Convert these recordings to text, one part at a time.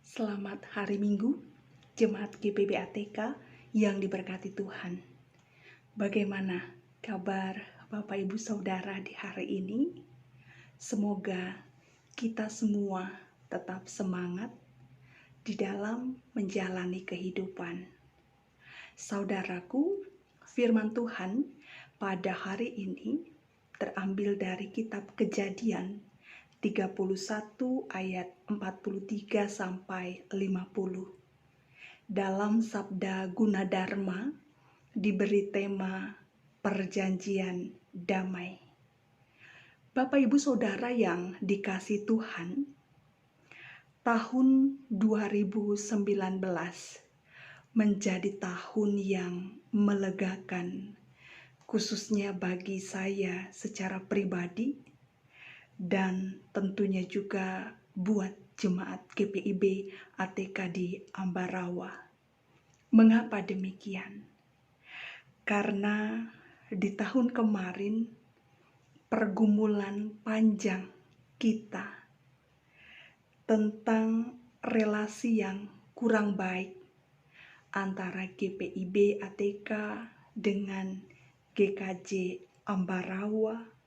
Selamat hari Minggu, Jemaat GPB ATK yang diberkati Tuhan. Bagaimana kabar Bapak Ibu Saudara di hari ini? Semoga kita semua tetap semangat di dalam menjalani kehidupan. Saudaraku, firman Tuhan pada hari ini terambil dari kitab Kejadian 31 ayat 43 sampai 50. Dalam sabda Gunadarma diberi tema perjanjian damai. Bapak Ibu Saudara yang dikasih Tuhan, tahun 2019 menjadi tahun yang melegakan, khususnya bagi saya secara pribadi, dan tentunya juga buat jemaat GPIB ATK di Ambarawa. Mengapa demikian? Karena di tahun kemarin pergumulan panjang kita tentang relasi yang kurang baik antara GPIB ATK dengan GKJ Ambarawa,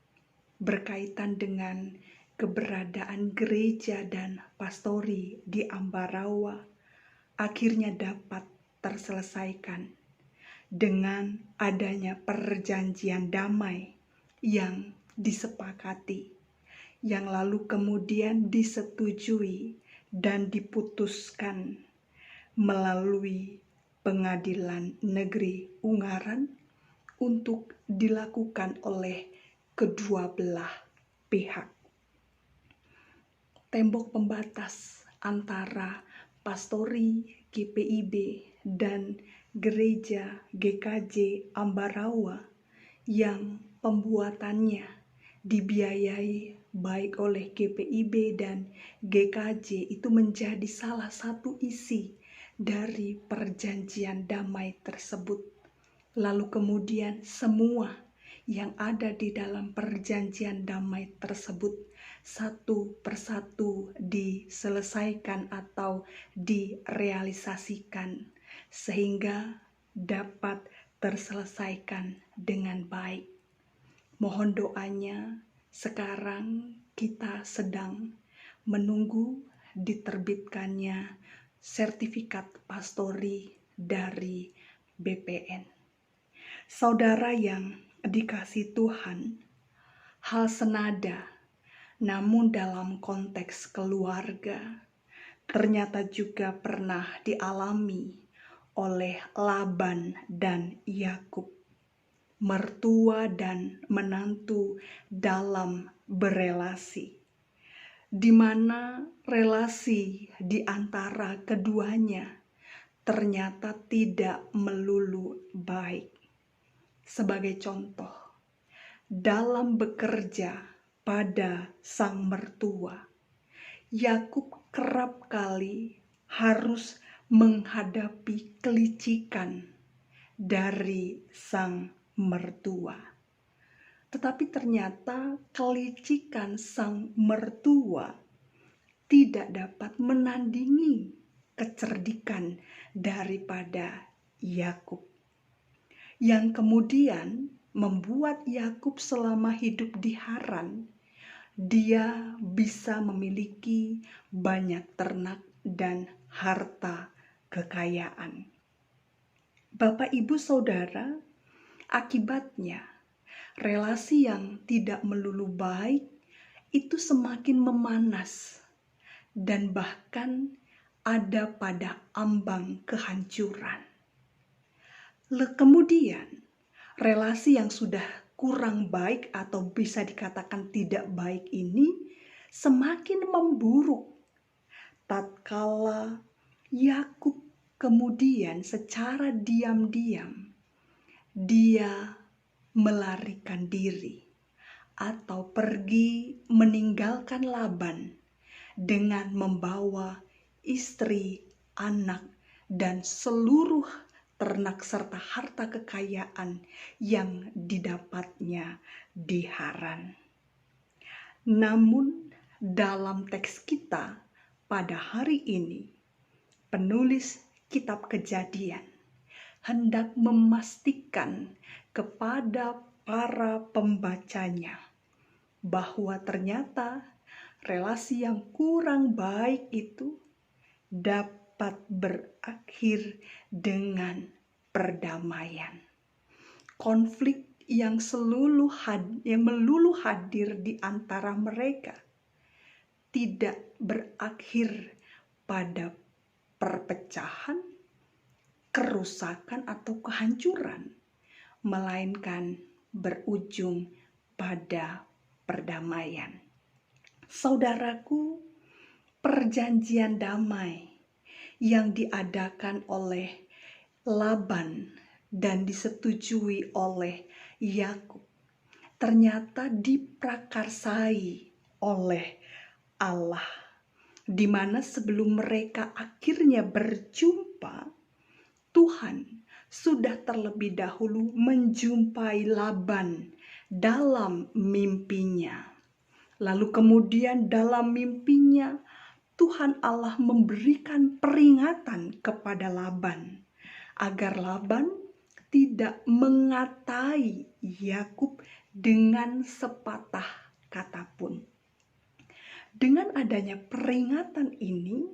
berkaitan dengan keberadaan gereja dan pastori di Ambarawa, akhirnya dapat terselesaikan dengan adanya perjanjian damai yang disepakati, yang lalu kemudian disetujui dan diputuskan melalui Pengadilan Negeri Ungaran untuk dilakukan oleh kedua belah pihak. Tembok pembatas antara pastori GPIB dan gereja GKJ Ambarawa yang pembuatannya dibiayai baik oleh GPIB dan GKJ itu menjadi salah satu isi dari perjanjian damai tersebut. Lalu kemudian semua yang ada di dalam perjanjian damai tersebut satu persatu diselesaikan atau direalisasikan sehingga dapat terselesaikan dengan baik. Mohon doanya, sekarang kita sedang menunggu diterbitkannya sertifikat pastori dari BPN. Saudara yang dikasih Tuhan, hal senada namun dalam konteks keluarga ternyata juga pernah dialami oleh Laban dan Yakub, mertua dan menantu dalam berelasi, di mana relasi di antara keduanya ternyata tidak melulu baik. Sebagai contoh, dalam bekerja pada sang mertua, Yakub kerap kali harus menghadapi kelicikan dari sang mertua. Tetapi ternyata kelicikan sang mertua tidak dapat menandingi kecerdikan daripada Yakub, yang kemudian membuat Yakub selama hidup di Haran, dia bisa memiliki banyak ternak dan harta kekayaan. Bapak Ibu Saudara, akibatnya relasi yang tidak melulu baik itu semakin memanas dan bahkan ada pada ambang kehancuran. Kemudian, relasi yang sudah kurang baik atau bisa dikatakan tidak baik ini semakin memburuk tatkala Yakub kemudian secara diam-diam dia melarikan diri atau pergi meninggalkan Laban dengan membawa istri, anak, dan seluruh ternak serta harta kekayaan yang didapatnya di Haran. Namun dalam teks kita pada hari ini, penulis kitab Kejadian hendak memastikan kepada para pembacanya bahwa ternyata relasi yang kurang baik itu dapat berakhir dengan perdamaian. Konflik yang melulu hadir di antara mereka tidak berakhir pada perpecahan, kerusakan atau kehancuran, melainkan berujung pada perdamaian. Saudaraku, perjanjian damai yang diadakan oleh Laban dan disetujui oleh Yakub ternyata diprakarsai oleh Allah, di mana sebelum mereka akhirnya berjumpa, Tuhan sudah terlebih dahulu menjumpai Laban dalam mimpinya. Lalu kemudian dalam mimpinya Tuhan Allah memberikan peringatan kepada Laban agar Laban tidak mengatai Yakub dengan sepatah kata pun. Dengan adanya peringatan ini,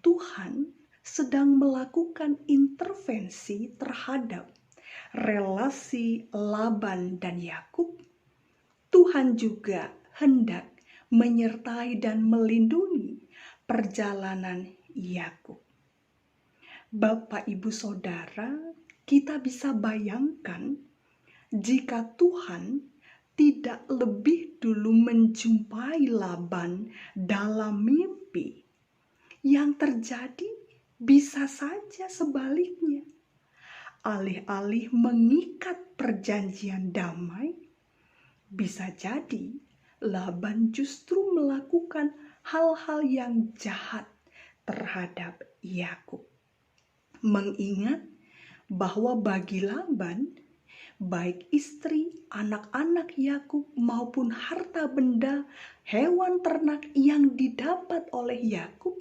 Tuhan sedang melakukan intervensi terhadap relasi Laban dan Yakub. Tuhan juga hendak menyertai dan melindungi perjalanan Yakub. Bapak, Ibu, Saudara, kita bisa bayangkan jika Tuhan tidak lebih dulu menjumpai Laban dalam mimpi, yang terjadi bisa saja sebaliknya. Alih-alih mengikat perjanjian damai, bisa jadi Laban justru melakukan hal-hal yang jahat terhadap Yakub. Mengingat bahwa bagi Laban, baik istri, anak-anak Yakub maupun harta benda, hewan ternak yang didapat oleh Yakub,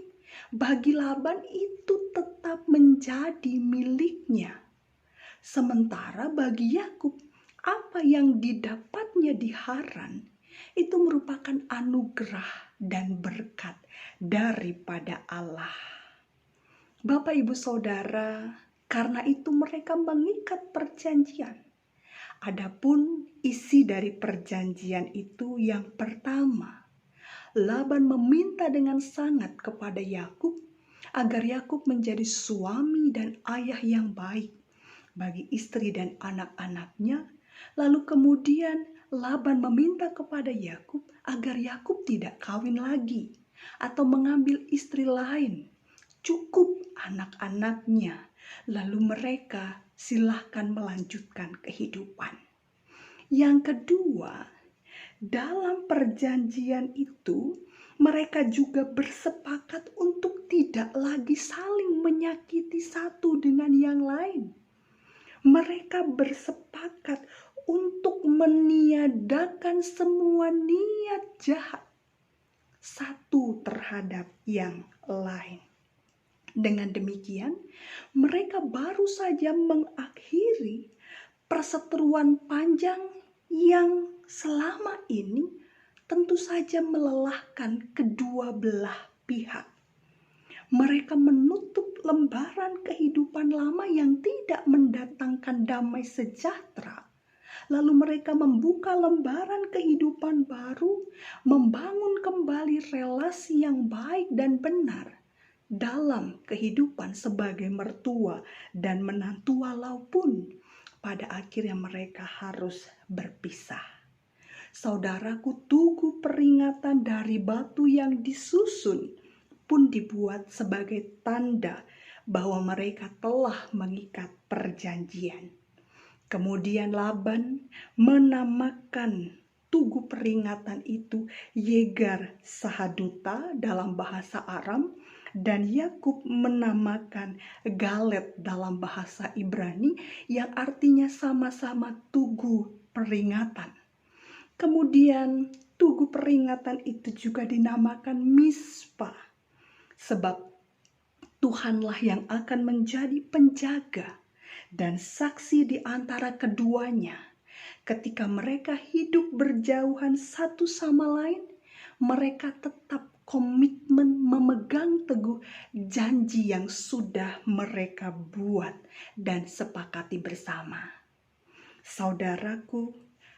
bagi Laban itu tetap menjadi miliknya. Sementara bagi Yakub, apa yang didapatnya di Haran itu merupakan anugerah dan berkat daripada Allah. Bapak, Ibu, Saudara, karena itu mereka mengikat perjanjian. Adapun isi dari perjanjian itu yang pertama, Laban meminta dengan sangat kepada Yakub agar Yakub menjadi suami dan ayah yang baik bagi istri dan anak-anaknya. Lalu kemudian Laban meminta kepada Yakub agar Yakub tidak kawin lagi atau mengambil istri lain. Cukup anak-anaknya, lalu mereka silahkan melanjutkan kehidupan. Yang kedua, dalam perjanjian itu mereka juga bersepakat untuk tidak lagi saling menyakiti satu dengan yang lain. Mereka bersepakat untuk meniadakan semua niat jahat satu terhadap yang lain. Dengan demikian, mereka baru saja mengakhiri perseteruan panjang yang selama ini tentu saja melelahkan kedua belah pihak. Mereka menutup lembaran kehidupan lama yang tidak mendatangkan damai sejahtera. Lalu mereka membuka lembaran kehidupan baru, membangun kembali relasi yang baik dan benar dalam kehidupan sebagai mertua dan menantu, walaupun pada akhirnya mereka harus berpisah. Saudaraku, tugu peringatan dari batu yang disusun pun dibuat sebagai tanda bahwa mereka telah mengikat perjanjian. Kemudian Laban menamakan tugu peringatan itu Yegar Sahaduta dalam bahasa Aram, dan Yakub menamakan Galet dalam bahasa Ibrani, yang artinya sama-sama tugu peringatan. Kemudian tugu peringatan itu juga dinamakan Mispa, sebab Tuhanlah yang akan menjadi penjaga dan saksi di antara keduanya. Ketika mereka hidup berjauhan satu sama lain, mereka tetap komitmen memegang teguh janji yang sudah mereka buat dan sepakati bersama. Saudaraku,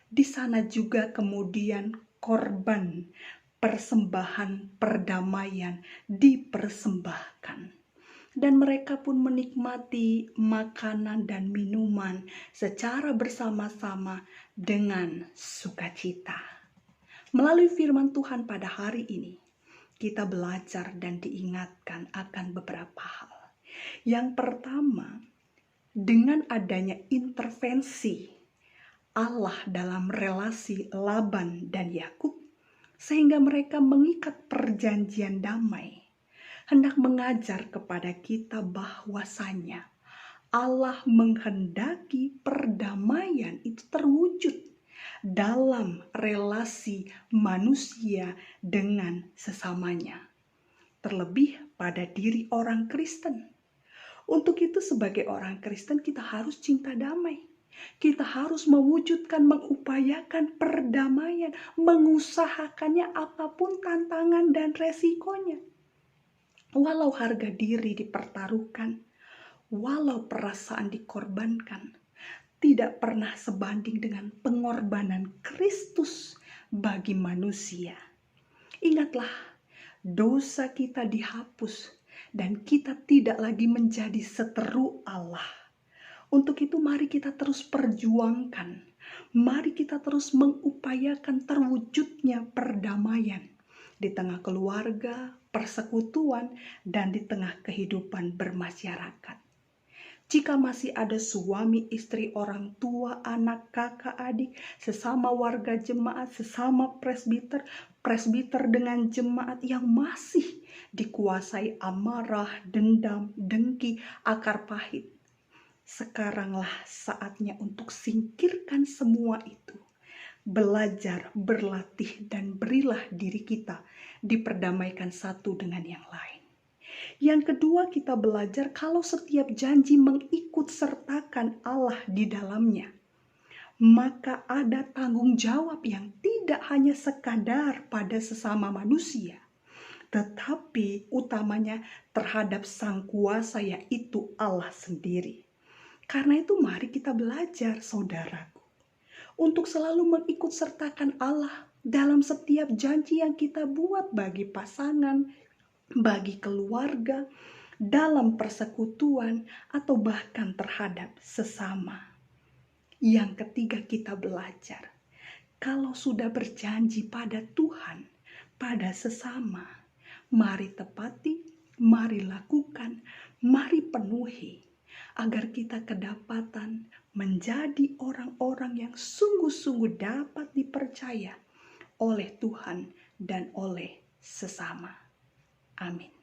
di sana juga kemudian korban persembahan perdamaian dipersembahkan. Dan mereka pun menikmati makanan dan minuman secara bersama-sama dengan sukacita. Melalui firman Tuhan pada hari ini, kita belajar dan diingatkan akan beberapa hal. Yang pertama, dengan adanya intervensi Allah dalam relasi Laban dan Yakub, sehingga mereka mengikat perjanjian damai, hendak mengajar kepada kita bahwasanya Allah menghendaki perdamaian itu terwujud dalam relasi manusia dengan sesamanya, terlebih pada diri orang Kristen. Untuk itu sebagai orang Kristen kita harus cinta damai. Kita harus mewujudkan, mengupayakan perdamaian, mengusahakannya apapun tantangan dan resikonya. Walau harga diri dipertaruhkan, walau perasaan dikorbankan, tidak pernah sebanding dengan pengorbanan Kristus bagi manusia. Ingatlah, dosa kita dihapus dan kita tidak lagi menjadi seteru Allah. Untuk itu mari kita terus perjuangkan, mari kita terus mengupayakan terwujudnya perdamaian di tengah keluarga, persekutuan, dan di tengah kehidupan bermasyarakat. Jika masih ada suami, istri, orang tua, anak, kakak, adik, sesama warga jemaat, sesama presbiter dengan jemaat yang masih dikuasai amarah, dendam, dengki, akar pahit, sekaranglah saatnya untuk singkirkan semua itu. Belajar, berlatih, dan berilah diri kita diperdamaikan satu dengan yang lain. Yang kedua, kita belajar kalau setiap janji mengikut sertakan Allah di dalamnya, maka ada tanggung jawab yang tidak hanya sekadar pada sesama manusia, tetapi utamanya terhadap Sang Kuasa, yaitu Allah sendiri. Karena itu mari kita belajar, saudaraku, untuk selalu mengikut sertakan Allah dalam setiap janji yang kita buat bagi pasangan, bagi keluarga, dalam persekutuan, atau bahkan terhadap sesama. Yang ketiga, kita belajar kalau sudah berjanji pada Tuhan, pada sesama, mari tepati, mari lakukan, mari penuhi, agar kita kedapatan menjadi orang-orang yang sungguh-sungguh dapat dipercaya oleh Tuhan dan oleh sesama. Amin.